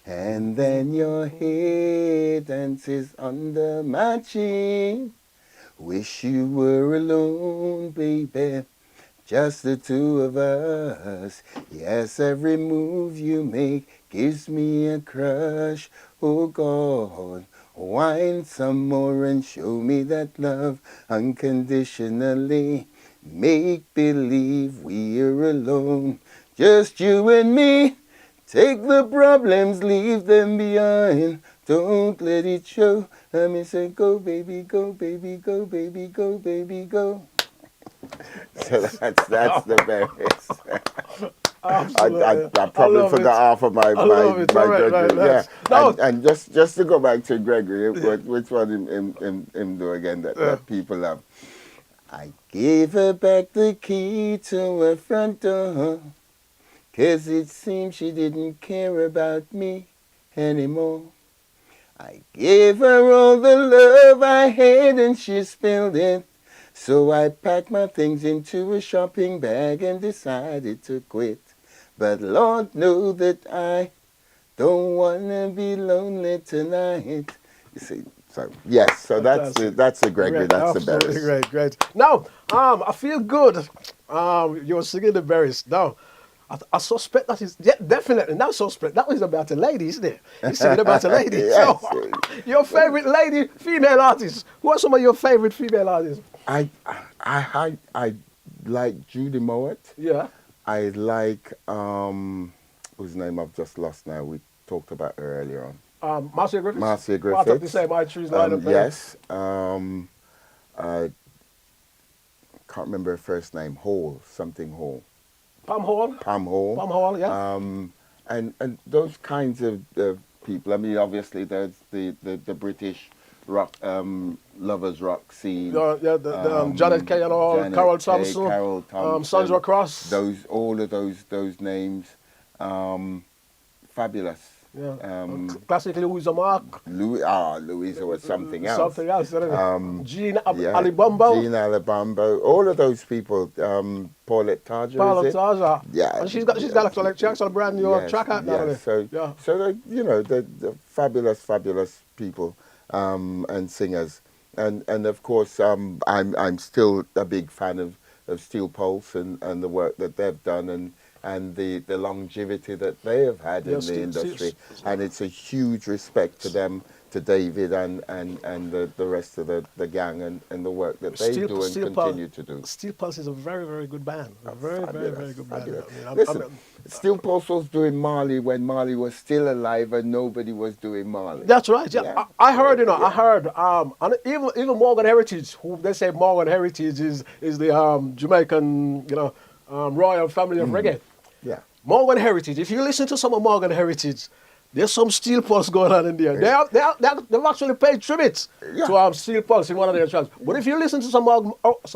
and then your head dances under my chin. Wish you were alone, baby, just the two of us. Yes, every move you make gives me a crush. Oh God, wine some more and show me that love unconditionally. Make believe we're alone, just you and me. Take the problems, leave them behind. Don't let it show. Let me say, go baby, go baby, go baby, go baby, go. So that's the Berris. I probably forgot half of my Gregory. Yeah, no. and just to go back to Gregory, which one him do again that people love. I gave her back the key to her front door, 'cause it seemed she didn't care about me anymore. I gave her all the love I had and she spilled it. So I packed my things into a shopping bag and decided to quit. But Lord knows that I don't wanna be lonely tonight. You see, so yes, so Fantastic. that's the Gregory, Great, that's the absolutely Berries. great, great. Now, I feel good. You were singing the berries. Now, I suspect that is, yeah, definitely, not suspect, that was about a lady, isn't it? You're singing about a lady. So, Yes. your favorite lady, female artist. Who are some of your favorite female artists? I I like Judy Mowat. Yeah. I like whose name I've just lost now. We talked about her earlier on. Marcia Griffiths? Marcia Well, I thought the Griffiths. same. I choose line up there. Yes. I can't remember her first name. Hall, something Hall. Pam Hall. Pam Hall. Pam Hall, yeah. And those kinds of people. I mean, obviously there's the British rock lovers rock scene. Yeah, Janet Kay and all, Janet Carol Kay, Thompson, Carol Thompson, Sandra Cross. all of those names, fabulous. Yeah. Classic Louisa Mark. Louisa was something else. Something else. Jean Yeah, Alibombo. Jean Alibombo, all of those people. Paulette Tarja, Paula is it? Taja. Yeah, And she's got a brand new yes, track out now. yes. So Yeah. so the fabulous people and singers, and of course I'm still a big fan of Steel Pulse and the work that they've done and the longevity that they have had in the industry, and it's a huge respect to them, to David and the rest of the gang and the work that they do and continue to do. Steel Pulse is a very, very good band. A very, very good Fabulous. band. Listen, Steel Pulse was doing Marley when Marley was still alive and nobody was doing Marley. That's right. Yeah, Yeah. I heard. I heard. And even Morgan Heritage, who they say Morgan Heritage is the Jamaican, royal family of reggae. Yeah. Morgan Heritage. If you listen to some of Morgan Heritage, there's some Steel Pulse going on in there. They've actually paid tribute to Steel Pulse in one of their tracks. But if you listen to some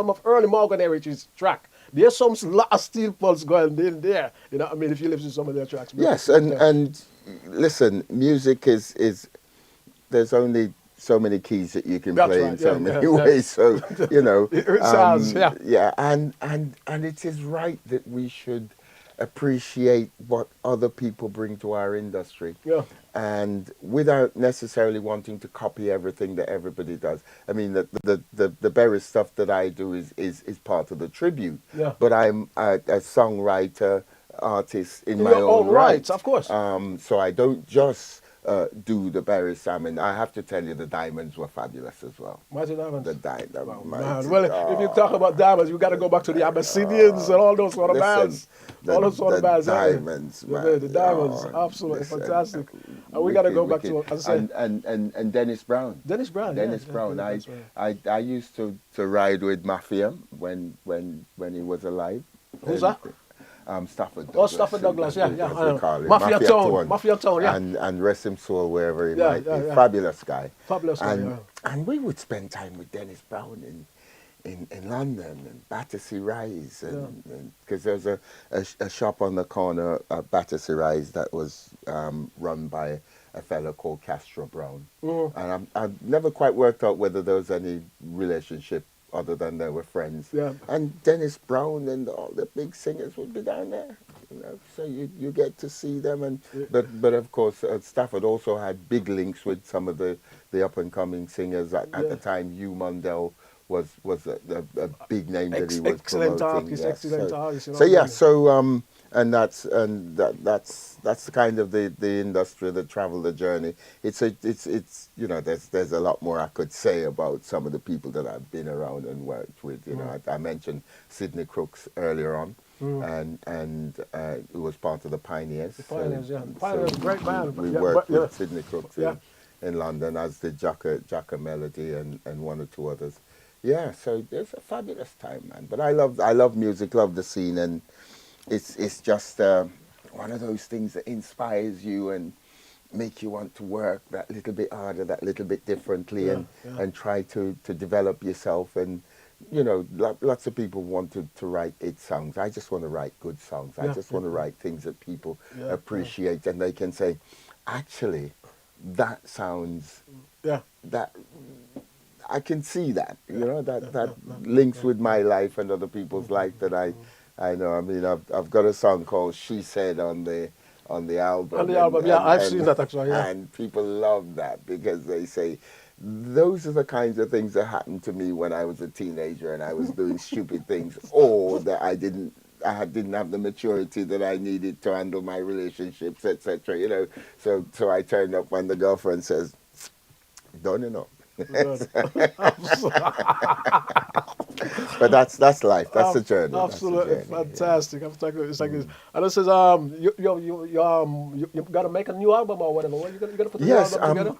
of early Morgan Heritage track, there's some lot of Steel Pulse going in there. You know what I mean? If you listen to some of their tracks. Yes, and listen, music is there's only so many keys that you can play in so many ways. So it sounds and it is right that we should appreciate what other people bring to our industry. Yeah. And without necessarily wanting to copy everything that everybody does. I mean, the Berry stuff that I do is part of the tribute. Yeah. But I'm a songwriter, artist in my own right. Of course. So I don't just do the Berry Salmon. I have to tell you, the Diamonds were fabulous as well. Mighty Diamonds. The Diamonds. Well, if you talk about Diamonds, you got to go back to the Abyssinians and all those sort of bands. All those sort of bands. Diamonds, man. The Diamonds, absolutely fantastic. And we got to go back to and Dennis Brown. Dennis Brown. Dennis Brown. I used to ride with Mafia when he was alive. Who's that? Stafford Douglas. Oh, Stafford Douglas, yeah. Mafia Town. Mafia Town, yeah. And rest him soul wherever he might be. Fabulous guy. Fabulous guy, yeah. And we would spend time with Dennis Brown in London and Battersea Rise, because there was a shop on the corner at Battersea Rise that was run by a fellow called Castro Brown. And I've never quite worked out whether there was any relationship other than they were friends. Yeah. And Dennis Brown and all the big singers would be down there. So you get to see them, but of course Stafford also had big links with some of the up and coming singers at the time. Hugh Mundell was a big name that he was excellent promoting. Excellent artist. And that's the kind of the industry that traveled the journey. It's there's a lot more I could say about some of the people that I've been around and worked with. I mentioned Sidney Crooks earlier on. And it was part of the Pioneers. The Pioneers, Pioneers, great band. We worked with Sidney Crooks in London, as did Jacka Melody and one or two others. Yeah, so it's a fabulous time, man. But I love music, love the scene, and it's just one of those things that inspires you and make you want to work that little bit harder, that little bit differently, and try to develop yourself and you know, lots of people want to write hit songs. I just want to write good songs. I Yeah, just yeah, want to write things that people yeah, yeah, appreciate, and they can say, actually, that sounds yeah, that I can see that. yeah, You know, yeah, that yeah, yeah, links yeah, with yeah. my life and other people's life that I know. I mean, I've got a song called "She Said" on the On album, the album, yeah, I've seen and that actually, yeah. and people love that because they say those are the kinds of things that happened to me when I was a teenager and I was doing stupid things, or that didn't have the maturity that I needed to handle my relationships, etc. You know, so I turned up when the girlfriend says, "Don't you know?" Good. But that's life. That's the Ab- journey. That's the Absolutely journey. Yeah. fantastic. I'm talking, it's like this. And it says, you got to make a new album or whatever. What you gonna put a new Yes. album together?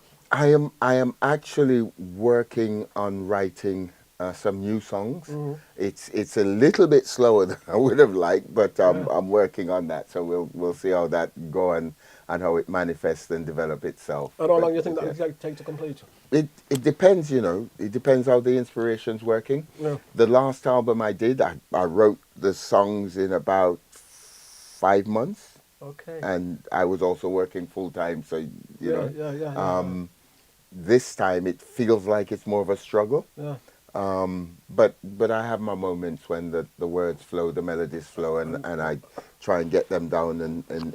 I am actually working on writing some new songs. It's a little bit slower than I would have liked, but Yeah. I'm working on that. So we'll see how that go and how it manifests and develop itself. And how But long you think that yes. will take to complete? It depends, you know. It depends how the inspiration's working. Yeah. The last album I did, I wrote the songs in about 5 months, Okay. and I was also working full time. So you Yeah, know, yeah, yeah, yeah, um, this time it feels like it's more of a struggle. yeah. But I have my moments when the words flow, the melodies flow, and I try and get them down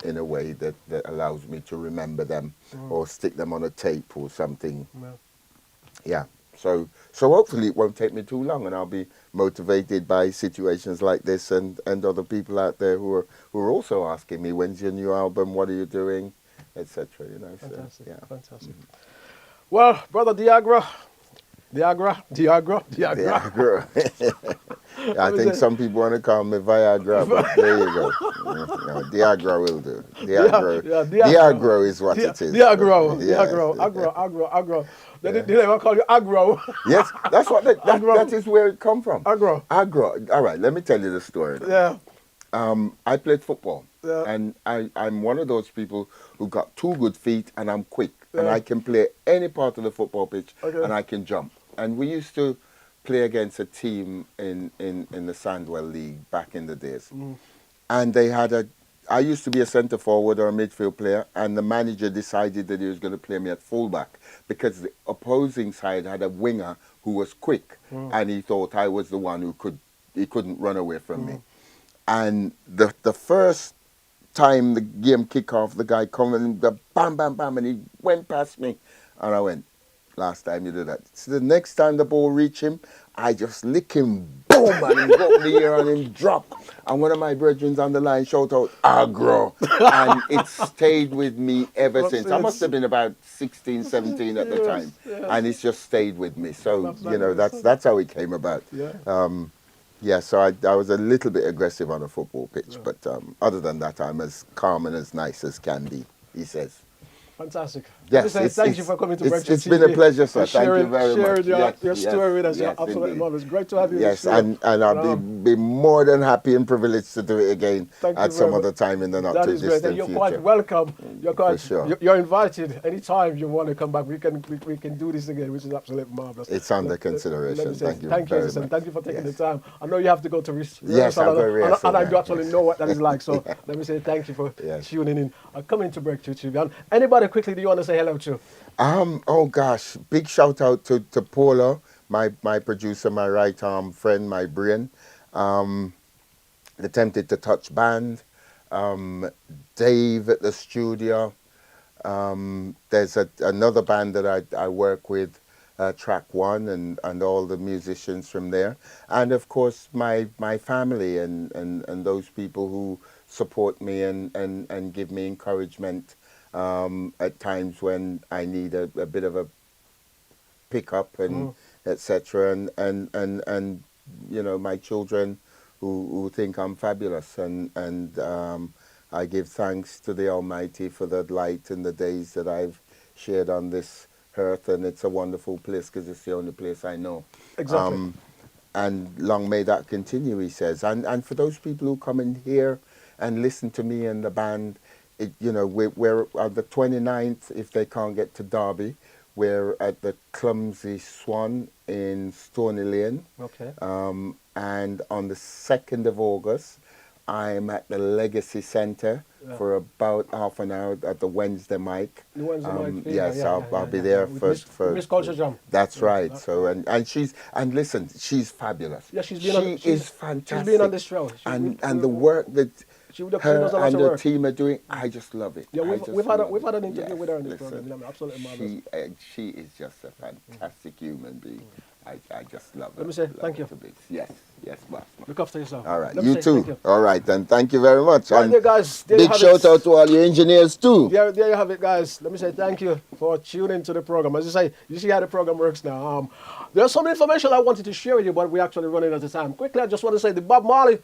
in a way that allows me to remember them or stick them on a tape or something. Yeah. Yeah. So hopefully it won't take me too long, and I'll be motivated by situations like this and other people out there who are also asking me, when's your new album, what are you doing, etc. You know. So Fantastic, yeah. fantastic. Well, brother Diagra. Viagra. I Let me think say, some people want to call me Viagra, but there you go. No, Diagra will do. Diagro. Yeah, Diagra. Diagro is what it is. Yes. Agro. They Yeah. didn't even call you Agro. Yes, that's what Agro, that is where it come from. Agro. Agro. All right, let me tell you the story. Yeah, I played football, yeah, and I'm one of those people who got two good feet, and I'm quick, and yeah. I can play any part of the football pitch, and Okay. I can jump. And we used to play against a team in the Sandwell League back in the days, and they had a. I used to be a centre forward or a midfield player, and the manager decided that he was going to play me at fullback because the opposing side had a winger who was quick, and he thought I was the one who he couldn't run away from me. And the first time the game kick off, the guy coming, the bam, bam, bam, and he went past me. And I went, last time you did that. So the next time the ball reached him, I just lick him, boom, and he go up the air and him drop. And one of my brethren on the line shout out, "Agro." And it stayed with me ever What's since. I must it? have been about 16, 17 at the Yes, time. yes. And it's just stayed with me. So, That's you like know, this. that's how it came about. Yeah. Yeah, so I was a little bit aggressive on a football pitch, but other than that, I'm as calm and as nice as can be, he says. Fantastic. Let me Yes, say thank you for coming to Breakfast it's TV been a pleasure, sir. and Thank you very much. sharing Yes, your story with us. You're yes, absolutely indeed. marvelous. Great to have you in the Yes, studio. and I'll be more than happy and privileged to do it again Thank you at very some much. other time in the not That too is great, and distant you're future. quite welcome. For sure. You're invited anytime you want to come back. We can do this again, which is absolutely marvelous. It's under Let me consideration. say Thank you thank you, very as I said, much. thank you for taking the Yes. time. I know you have to go to Yes, rehearsal, I'll go rehearsal and I do now. actually Yes. know what that is like. So let me say thank you for Yes. tuning in. I'm coming to Breakthrough TV. And anybody quickly, do you want to say hello to? Oh gosh, big shout out to Paula, my producer, my right arm friend, my brain. The Tempted to Touch band, Dave at the studio. There's another band that I work with, Track One, and all the musicians from there, and of course my family and those people who support me and give me encouragement at times when I need a bit of a pick up and etc. And you know, my children who think I'm fabulous, and I give thanks to the Almighty for the light and the days that I've shared on this earth, and it's a wonderful place because it's the only place I know. Exactly. And long may that continue, he says. And for those people who come in here and listen to me and the band, you know, we're on the 29th, if they can't get to Derby, we're at the Clumsy Swan in Stony Lane. Okay. And on the 2nd of August, I'm at the Legacy Centre for about half an hour at the Wednesday mic. The Wednesday mic theatre, Yes, I'll be there for Miss Culture Jam. That's right. So and listen, she's fabulous. Yeah, she is fantastic. She's been on this show. And the work that she her does a lot and of her work. team are doing, I just love it. Yeah, we've had an interview with her in this listen, program. Absolutely marvelous. she is just a fantastic human being. I just love her. Let me say thank you. Yes, boss. Look after yourself. All right, Let me you say too. thank you. All right, then thank you very much. Right And there, guys. There you big have shout it. out to all your engineers too. There you have it, guys. Let me say thank you for tuning to the program. As you say, you see how the program works now. There's some information I wanted to share with you, but we're actually running out of time. Quickly, I just want to say the Bob Marley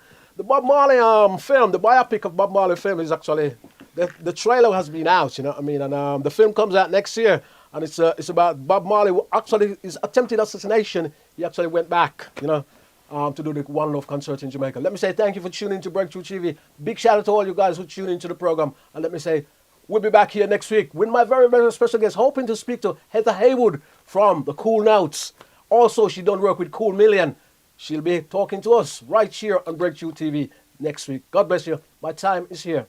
film, the biopic of Bob Marley film is actually, the trailer has been out, you know what I mean? And the film comes out next year, and it's about Bob Marley, who actually, his attempted assassination, he actually went back, you know, to do the One Love concert in Jamaica. Let me say thank you for tuning to Breakthrough TV. Big shout out to all you guys who tune into the program. And let me say, we'll be back here next week with my very, very special guest, hoping to speak to Heather Haywood from the Cool Notes. Also, she done work with Cool Million. She'll be talking to us right here on Breakthrough TV next week. God bless you. My time is here.